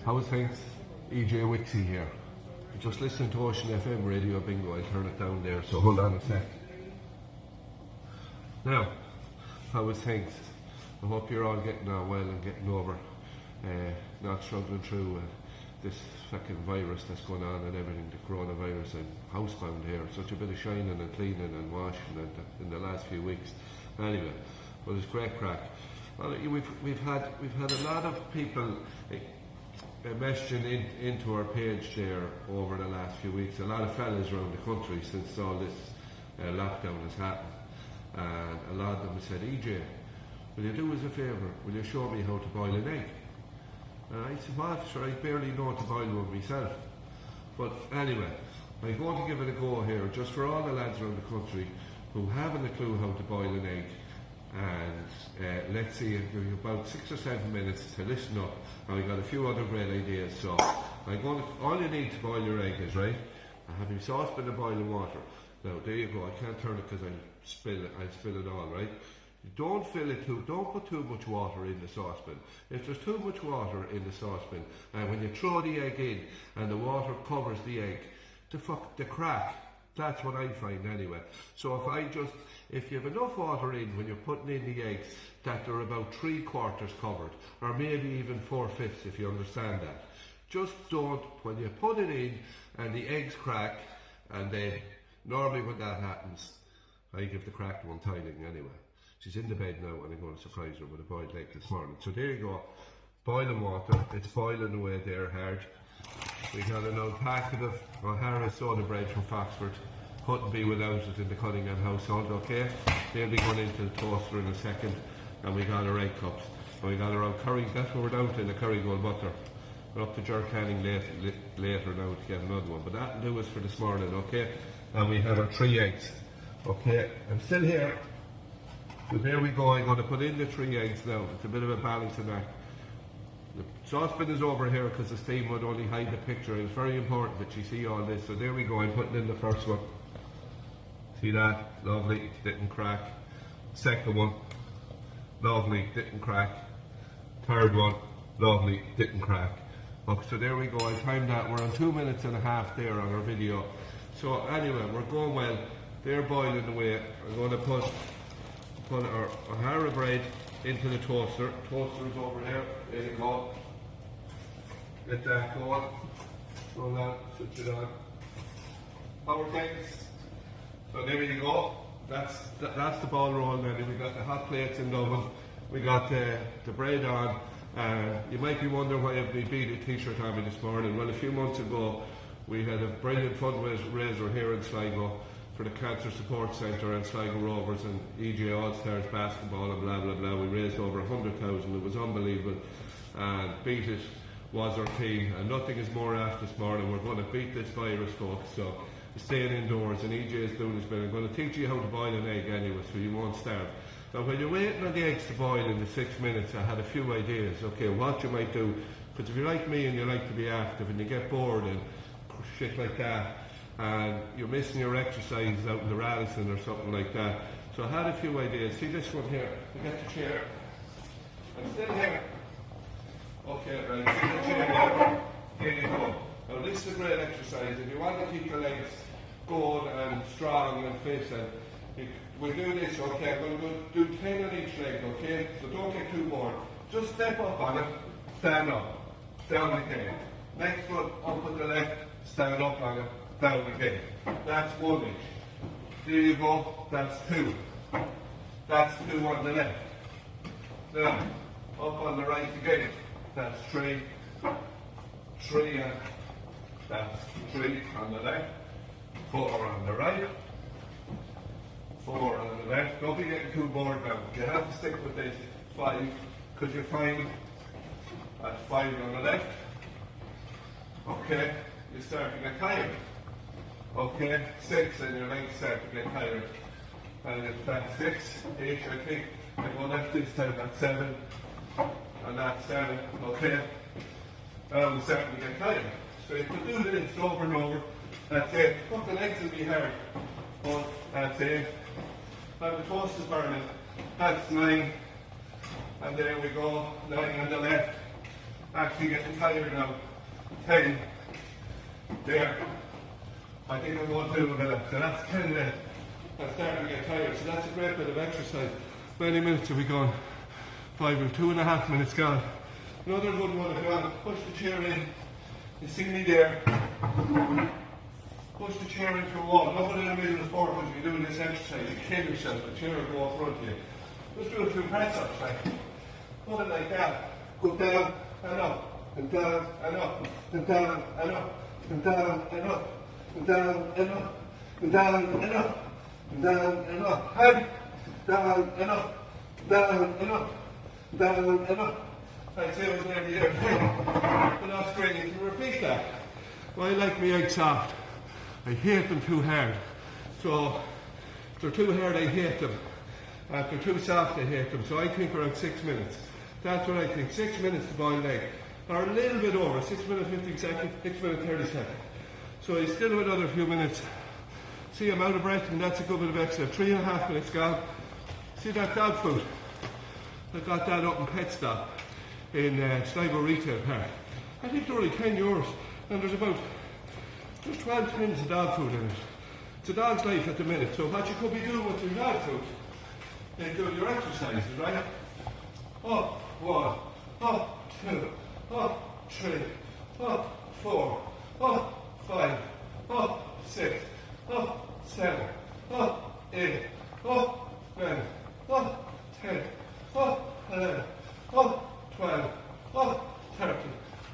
How's things? EJ Wixie here. Just listen to Ocean FM Radio Bingo. I'll turn it down there, so hold on a sec. Now, how is things? I hope you're all getting on well and getting over, not struggling through this fucking virus that's going on and everything, the coronavirus. I'm housebound here, such a bit of shining and cleaning and washing in the last few weeks. Anyway, but it's great crack. Well, we've had a lot of people messaging into our page there over the last few weeks. A lot of fellas around the country since all this lockdown has happened, and a lot of them have said, EJ, will you do us a favour, will you show me how to boil an egg? And I said, what? Sure, I barely know how to boil one myself. But anyway, I'm going to give it a go here, just for all the lads around the country who haven't a clue how to boil an egg. And let's see, I'll give you about 6 or 7 minutes to listen up, and we've got a few other great ideas. So all you need to boil your egg is, right, I have your saucepan of boiling water. Now there you go, I can't turn it because I'll spill it all, right? Don't put too much water in the saucepan. If there's too much water in the saucepan, and when you throw the egg in and the water covers the egg, the crack, that's what I find anyway. So if you have enough water in when you're putting in the eggs that they're about 3/4 covered, or maybe even 4/5 if you understand that. Just don't, when you put it in and the eggs crack, and then normally when that happens, I give the cracked one tiling anyway. She's in the bed now and I'm going to surprise her with a boiled egg this morning. So there you go, boiling water, it's boiling away there hard. We got an old packet of O'Hara soda bread from Foxford. Couldn't be without it in the Cunningham household, okay? They'll be going into the toaster in a second. And we got our egg cups. And we got our own curry, that's what we're down to, in the curry gold butter. We're up to jerk canning later now to get another one. But that'll do us for this morning, okay? And we have our 3 eggs. Okay, I'm still here. So there we go, I'm going to put in the 3 eggs now. It's a bit of a balancing act. The saucepan is over here because the steam would only hide the picture. It's very important that you see all this. So there we go, I'm putting in the first one. See that? Lovely, didn't crack. Second one, lovely, didn't crack. Third one, lovely, didn't crack. Okay, so there we go, I timed that. We're on 2 minutes and a half there on our video. So anyway, we're going well. They're boiling away. I'm going to put our O'Hara bread into the toaster. Toaster is over there. There you go. Get that going. Roll that, switch it on. Power things. So there you go. That's the ball roll now. We got the hot plates in the oven. We got the bread on. You might be wondering why I've been a t-shirt on me this morning. Well, a few months ago we had a brilliant fundraiser here in Sligo for the Cancer Support Centre and Sligo Rovers and EJ All-Stars basketball and blah blah blah. We raised over 100,000. It was unbelievable, and beat it was our team, and nothing is more after this morning. We're going to beat this virus, folks, so staying indoors, and EJ is doing his bit. I'm going to teach you how to boil an egg anyway, so you won't starve. Now when you're waiting on the eggs to boil in the 6 minutes, I had a few ideas, okay, what you might do, because if you're like me and you like to be active and you get bored and shit like that, and you're missing your exercises out in the Radisson or something like that. So I had a few ideas. See this one here? I get the chair. I'm still here. Okay, right, see the chair here? Here you go. Now this is a great exercise. If you want to keep your legs good and strong and fit, and we'll do this, okay? I'm going to do 10 on each leg, okay? So don't get too bored. Just step up on it, stand up, down again. Next one, up with the left, stand up on it, down again. That's 1 inch. There you go, that's 2. That's 2 on the left. Now, up on the right again, that's 3. 3 and that's 3 on the left. 4 on the right. 4 on the left. Don't be getting too bored now. You have to stick with this. 5, because you find at 5 on the left. Okay, you start to get tired. Okay, 6 and your legs start to get tired. And if that's 6-ish, I think I go left this time, that's 7. And that's 7, okay. Now we're starting to get tired. So you can do this over and over. That's it. Put the legs will be hard. 1, that's 8. Now the toast is burning. That's 9. And there we go, 9 on the left. Actually getting tired now. 10. There. I think I'm going to do a bit of, so that's 10 left. I'm starting to get tired, so that's a great bit of exercise. How many minutes have we gone? 5 or 2.5 minutes gone. Another good one if you want to push the chair in. You see me there. Push the chair into a wall. Nothing in the middle of the floor because you're doing this exercise. You kill yourself, the chair will go up front of you. Just do a few press ups like. Put it like that. Go down and up. And down and up. And down and up. And down and up. And down and up. And down and up. And down and up. And down and up. Down and up. Down and up. I'd say it was nearly there. But that's great. You can repeat that. Well, I like my eggs soft. I hate them too hard. So if they're too hard, I hate them. If they're too soft, I hate them. So I think around 6 minutes. That's what I think. 6 minutes to boil egg. Or a little bit over. 6 minutes 15 seconds, 6 minutes 30 seconds. So I still have another few minutes. See, I'm out of breath and that's a good bit of extra. 3.5 minutes gone. See that dog food? I got that up in Pet Stop in Sligo Retail Park. I think they're only €10 and there's about 12 tins of dog food in it. It's a dog's life at the minute, so what you could be doing with your dog food is doing your exercises, right? Up 1, up 2, up 3, up 4, up 5, up 6, up 7, up 8, up 9, up 10, up 11, up 12, up 13,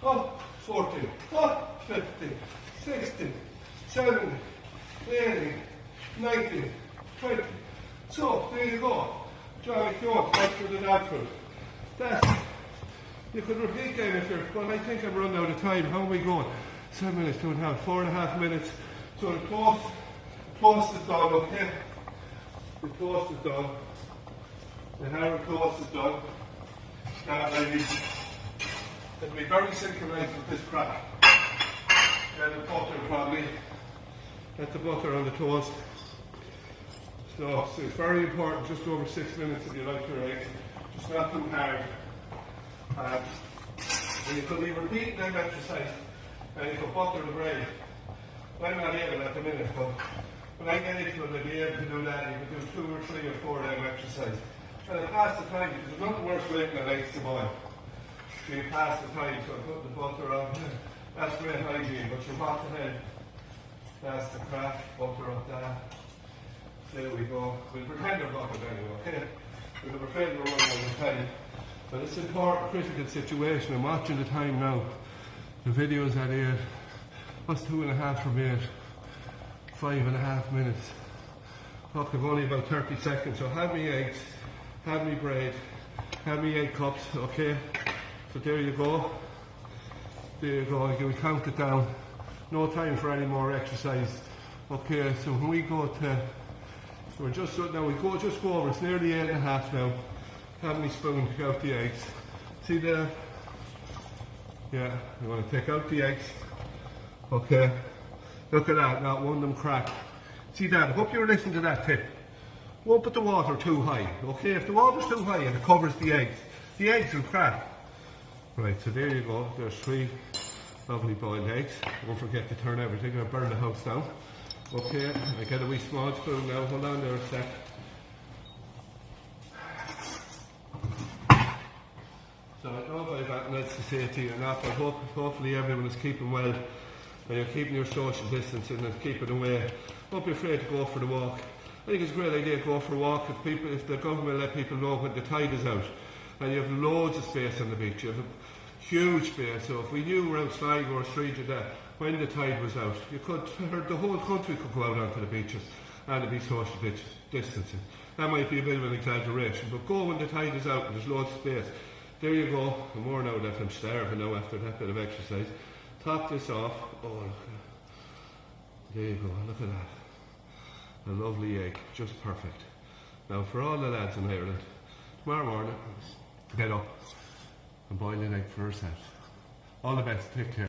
up 14, up 15, 16, 17, 18, 19, 20. So, there you go. John, if you want, that's for the dog food. You could repeat them if you're, well, I think I'm running out of time. How are we going? 7 minutes, 2.5, 4.5 minutes. So the toast is done, okay? The toast is done. The Harrow toast is done. Now, it'll be very synchronized with this crack. And the butter probably. Get the butter on the toast. So it's very important, just over 6 minutes if you like your eggs. Just not too hard. And you could be repeating them exercise and you could butter the bread. I'm not able at the minute, but when I get into it, I'll be able to do that. You can do 2 or 3 or 4 of them exercises. And it pass the time, because there's nothing worse waiting on eggs to boil. So you pass the time, so I put the butter on. That's great hygiene, but you're hot ahead. That's the crack, butter up that. There we go. We'll pretend they're buttered anyway, okay? We're afraid we're running out of time. But it's an important, critical situation. I'm watching the time now. The video's at 8. What's 2.5 from 8? 5.5 minutes. Look, I've only about 30 seconds. So have me eggs, have me bread, have me egg cups, okay? So there you go. There you go. You can count it down. No time for any more exercise. Okay, so when we go to, we're just now, we go just go over, it's nearly 8.5 now. Have me spoon, pick out the eggs. See there? Yeah, I'm going to take out the eggs. Okay, look at that, not one of them cracked. See that? I hope you're listening to that tip. Won't put the water too high, okay? If the water's too high and it covers the eggs will crack. Right, so there you go, there's 3 lovely boiled eggs. Don't forget to turn everything, I'll burn the house down. Okay, I get a wee small spoon now, hold on there a sec. So I don't know if I've anything else to say to you or not, but hopefully everyone is keeping well and you're keeping your social distancing and keeping away. Don't be afraid to go for the walk. I think it's a great idea to go for a walk if the government let people know when the tide is out. And you have loads of space on the beach, you have a huge space, so if we knew around Sligo or Street that when the tide was out, you could, the whole country could go out onto the beaches and it'd be social distancing. That might be a bit of an exaggeration, but go when the tide is out and there's loads of space. There you go, I'm more now that I'm starving now after that bit of exercise. Top this off, oh look, there you go, look at that. A lovely egg, just perfect. Now for all the lads in Ireland, tomorrow morning, get up and boil an egg for yourself. All the best, take care.